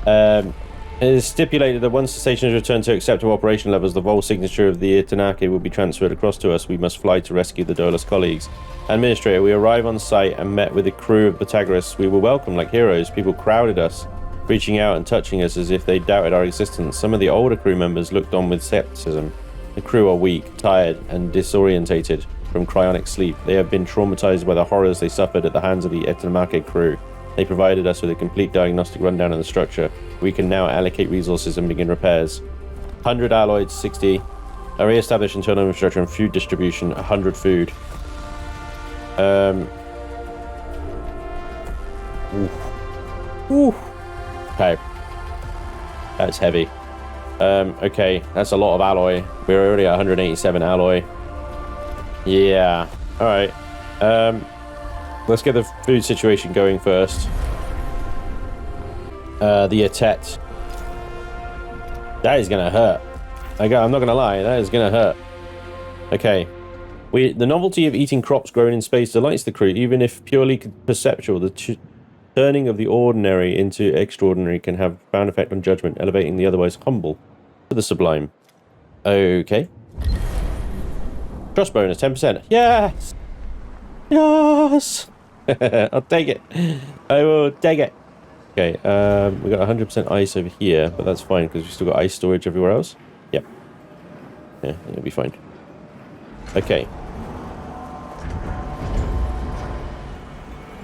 it is stipulated that once the station is returned to acceptable operation levels, the vol signature of the Itanaki will be transferred across to us. We must fly to rescue the DOLOS colleagues. Administrator, we arrive on site and met with the crew of Protagoras. We were welcomed like heroes. People crowded us, reaching out and touching us as if they doubted our existence. Some of the older crew members looked on with skepticism. The crew are weak, tired, and disorientated from cryonic sleep. They have been traumatized by the horrors they suffered at the hands of the Itanaki crew. They provided us with a complete diagnostic rundown of the structure. We can now allocate resources and begin repairs. 100 alloys, 60. A re-established internal infrastructure and food distribution, 100 food. Okay. That's heavy. Okay, that's a lot of alloy. We're already at 187 alloy. Yeah. Alright. Let's get the food situation going first. The Atet. That is gonna hurt. I'm not gonna lie, that is gonna hurt. Okay. The novelty of eating crops grown in space delights the crew, even if purely perceptual. The turning of the ordinary into extraordinary can have a profound effect on judgment, elevating the otherwise humble to the sublime. Okay. Trust bonus, 10%. Yes! Yes! I'll take it. I will take it. Okay, we got 100% ice over here, but that's fine because we've still got ice storage everywhere else. Yep. Yeah, it'll be fine. Okay.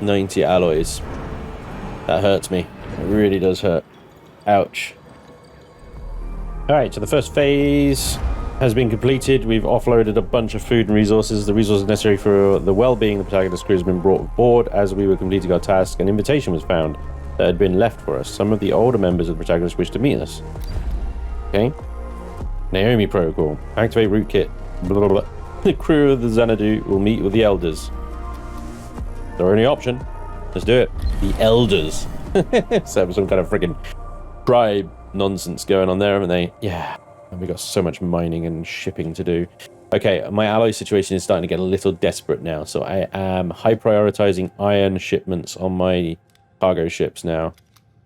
90 alloys. That hurts me. It really does hurt. Ouch. Alright, so the first phase has been completed. We've offloaded a bunch of food and resources. The resources necessary for the well-being of the protagonist crew has been brought aboard. As we were completing our task, an invitation was found that had been left for us. Some of the older members of the protagonist wished to meet us. Okay. Naomi protocol. Activate rootkit. Blah, blah, blah. The crew of the Xanadu will meet with the elders. Their only option. Let's do it. The elders. So some kind of freaking tribe nonsense going on there, haven't they? Yeah. And we got so much mining and shipping to do. Okay, my alloy situation is starting to get a little desperate now. So I am high prioritizing iron shipments on my cargo ships now.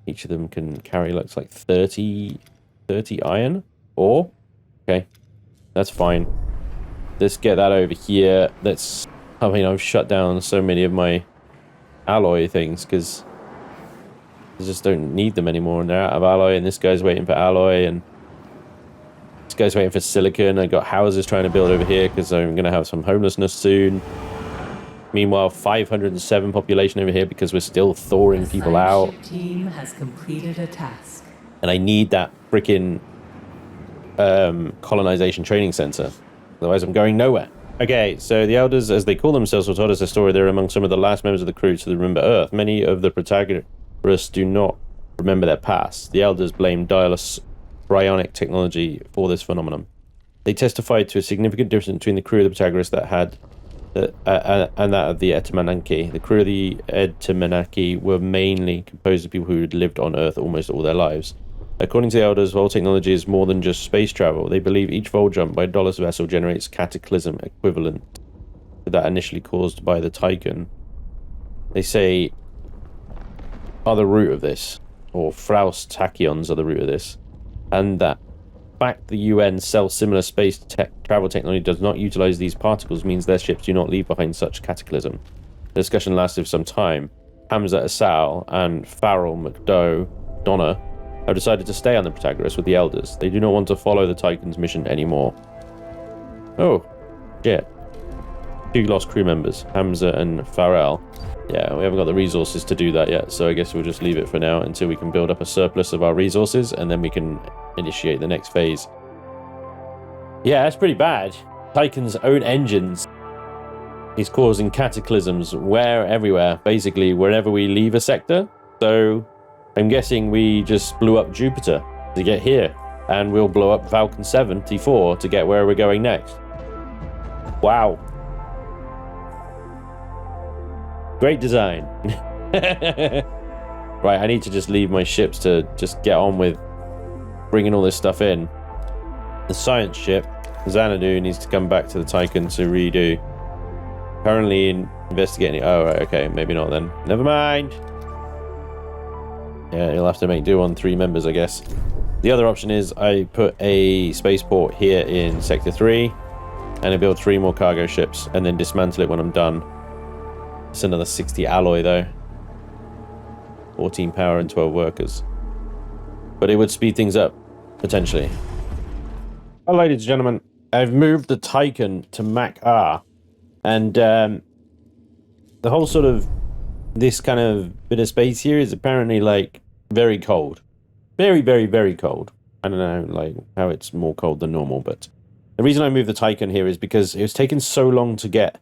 Each of them can carry, looks like 30 iron ore. Okay, that's fine. Let's get that over here. I've shut down so many of my alloy things because I just don't need them anymore and they're out of alloy, and this guy's waiting for alloy, and this guy's waiting for silicon. I got houses trying to build over here because I'm going to have some homelessness soon. Meanwhile, 507 population over here because we're still thawing people out. The team has completed a task. And I need that freaking colonization training center. Otherwise, I'm going nowhere. Okay, so the elders, as they call themselves, will tell us a story. They're among some of the last members of the crew to remember Earth. Many of the protagonists do not remember their past. The elders blame DOLOS cryonic technology for this phenomenon. They testified to a significant difference between the crew of the protagonists and that of the Etamanaki. The crew of the Etamanaki were mainly composed of people who had lived on Earth almost all their lives. According to the elders, vol technology is more than just space travel. They believe each vol jump by a DOLOS vessel generates cataclysm equivalent to that initially caused by the Tiqqun. They say are the root of this, or Fraus tachyons are the root of this, and that the fact the UN sells similar space travel technology does not utilize these particles means their ships do not leave behind such cataclysm. The discussion lasted for some time. Hamza Asal and Farrell McDonough have decided to stay on the Protagoras with the elders. They do not want to follow the Tiqqun's mission anymore. Oh, shit. 2 lost crew members, Hamza and Farrell. Yeah, we haven't got the resources to do that yet, so I guess we'll just leave it for now until we can build up a surplus of our resources, and then we can initiate the next phase. Yeah, that's pretty bad. Tiqqun's own engines is causing cataclysms everywhere, basically wherever we leave a sector. So I'm guessing we just blew up Jupiter to get here, and we'll blow up Falcon 74 to get where we're going next. Wow. Great design. Right, I need to just leave my ships to just get on with bringing all this stuff in. The science ship, Xanadu, needs to come back to the Tiqqun to redo. Currently investigating. Oh, right, okay, maybe not then. Never mind. Yeah, you'll have to make do on 3 members, I guess. The other option is I put a spaceport here in Sector 3, and I build 3 more cargo ships, and then dismantle it when I'm done. It's another 60 alloy though. 14 power and 12 workers. But it would speed things up, potentially. Oh, ladies and gentlemen, I've moved the Tiqqun to Mach R. And the whole sort of, this kind of bit of space here is apparently like very cold. Very, very, very cold. I don't know like how it's more cold than normal, but the reason I moved the Tiqqun here is because it was taking so long to get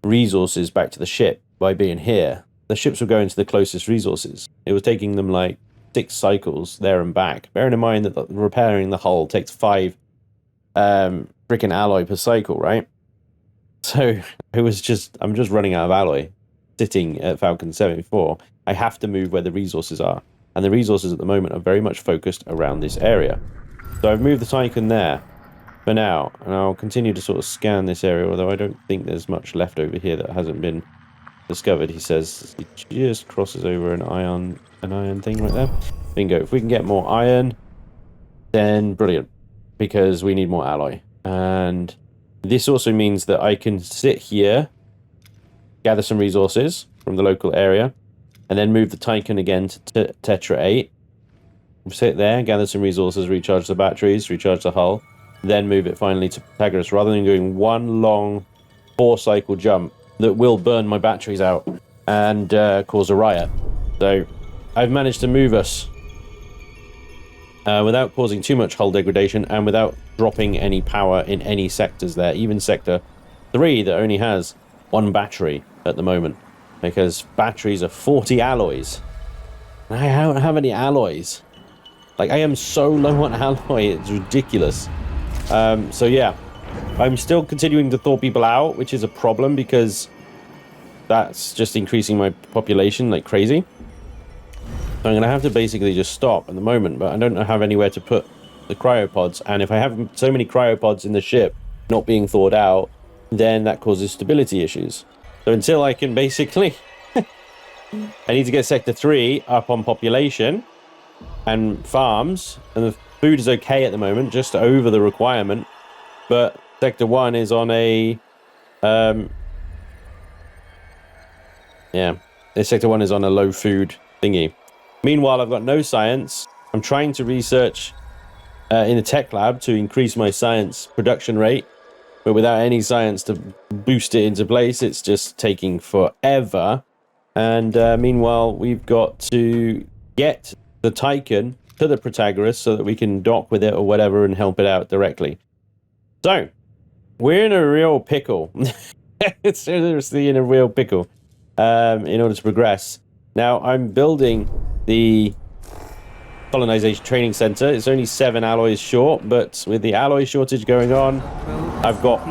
resources back to the ship by being here. The ships were going to the closest resources. It was taking them like 6 cycles there and back. Bearing in mind that repairing the hull takes 5 freaking alloy per cycle, right? So I'm just running out of alloy sitting at Falcon 74. I have to move where the resources are. And the resources at the moment are very much focused around this area. So I've moved the Tiqqun there for now, and I'll continue to sort of scan this area, although I don't think there's much left over here that hasn't been discovered. He says he just crosses over an iron thing right there. Bingo. If we can get more iron, then brilliant, because we need more alloy. And this also means that I can sit here, gather some resources from the local area, and then move the Tiqqun again to Tetra 8. Sit there, gather some resources, recharge the batteries, recharge the hull, then move it finally to Protagoras, rather than doing one long 4-cycle jump that will burn my batteries out and cause a riot. So I've managed to move us without causing too much hull degradation and without dropping any power in any sectors there, even Sector 3 that only has 1 battery at the moment, because batteries are 40 alloys. I don't have any alloys. Like, I am so low on alloy, it's ridiculous. So yeah, I'm still continuing to thaw people out, which is a problem because that's just increasing my population like crazy. So I'm going to have to basically just stop at the moment, but I don't have anywhere to put the cryopods. And if I have so many cryopods in the ship not being thawed out, then that causes stability issues. So until I can basically... I need to get Sector 3 up on population and farms, and the food is okay at the moment, just over the requirement, but Sector 1 is on a Sector 1 is on a low food thingy. Meanwhile, I've got no science. I'm trying to research in the tech lab to increase my science production rate, but without any science to boost it into place, it's just taking forever. And meanwhile, we've got to get the Tiqqun to the Protagoras so that we can dock with it or whatever and help it out directly. So, we're in a real pickle. It's seriously in a real pickle in order to progress. Now, I'm building the colonization training center. It's only 7 alloys short, but with the alloy shortage going on, I've got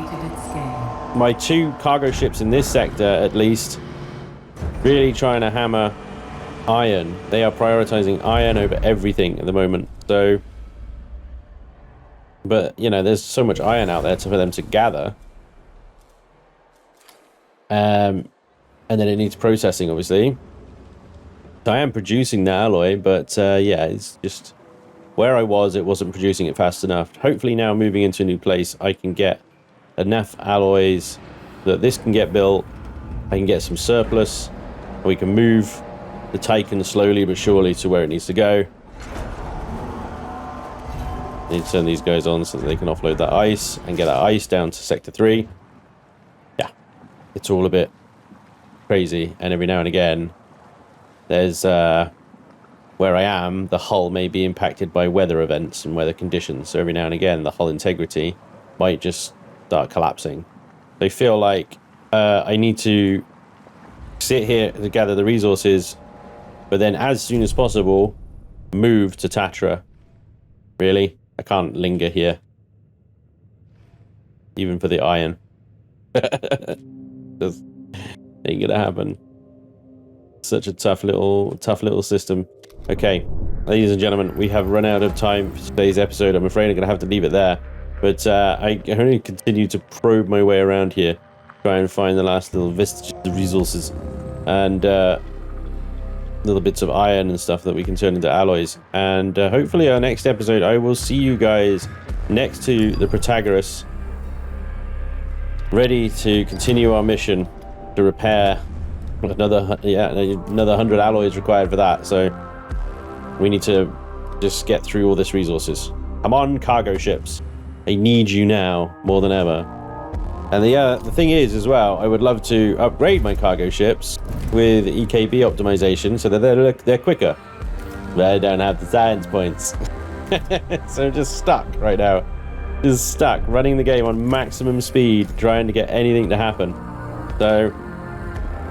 my 2 cargo ships in this sector, at least, really trying to hammer iron. They are prioritizing iron over everything at the moment. So, but you know, there's so much iron out there for them to gather, and then it needs processing, obviously. So I am producing the alloy, but yeah, it's just where I was, it wasn't producing it fast enough. Hopefully now, moving into a new place, I can get enough alloys that this can get built. I can get some surplus. We can move the Tiqqun slowly but surely to where it needs to go. Need to turn these guys on so that they can offload that ice and get that ice down to Sector 3. Yeah, it's all a bit crazy. And every now and again, there's, where I am, the hull may be impacted by weather events and weather conditions. So every now and again, the hull integrity might just start collapsing. They feel like I need to sit here to gather the resources, but then as soon as possible, move to Tatra. Really? I can't linger here. Even for the iron. Just ain't gonna happen. Such a tough little system. Okay, ladies and gentlemen, we have run out of time for today's episode. I'm afraid I'm gonna have to leave it there. But I only continue to probe my way around here, try and find the last little vestiges of resources and little bits of iron and stuff that we can turn into alloys. And hopefully our next episode, I will see you guys next to the Protagoras, ready to continue our mission to repair another 100 alloys required for that. So we need to just get through all this resources. Come on, cargo ships. I need you now more than ever. And the thing is as well, I would love to upgrade my cargo ships with EKB optimization so that they're quicker. But I don't have the science points. So I'm just stuck right now. Just stuck running the game on maximum speed, trying to get anything to happen. So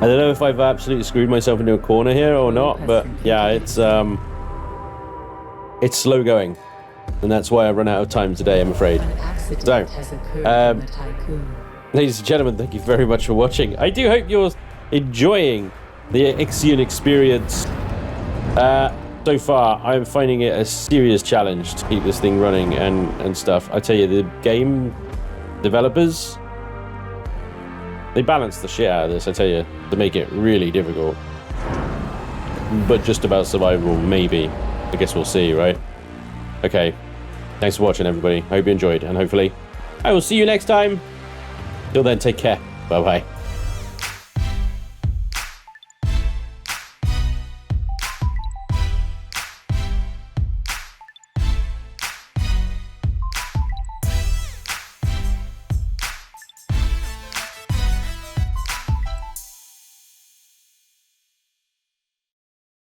I don't know if I've absolutely screwed myself into a corner here or not, but yeah, it's slow going. And that's why I run out of time today, I'm afraid. So, ladies and gentlemen, thank you very much for watching. I do hope you're enjoying the Ixion experience. So far, I'm finding it a serious challenge to keep this thing running and stuff. I tell you, the game developers, they balance the shit out of this, I tell you, to make it really difficult. But just about survivable, maybe. I guess we'll see, right? Okay. Thanks for watching, everybody. I hope you enjoyed, and hopefully I will see you next time. Till then, take care. Bye-bye.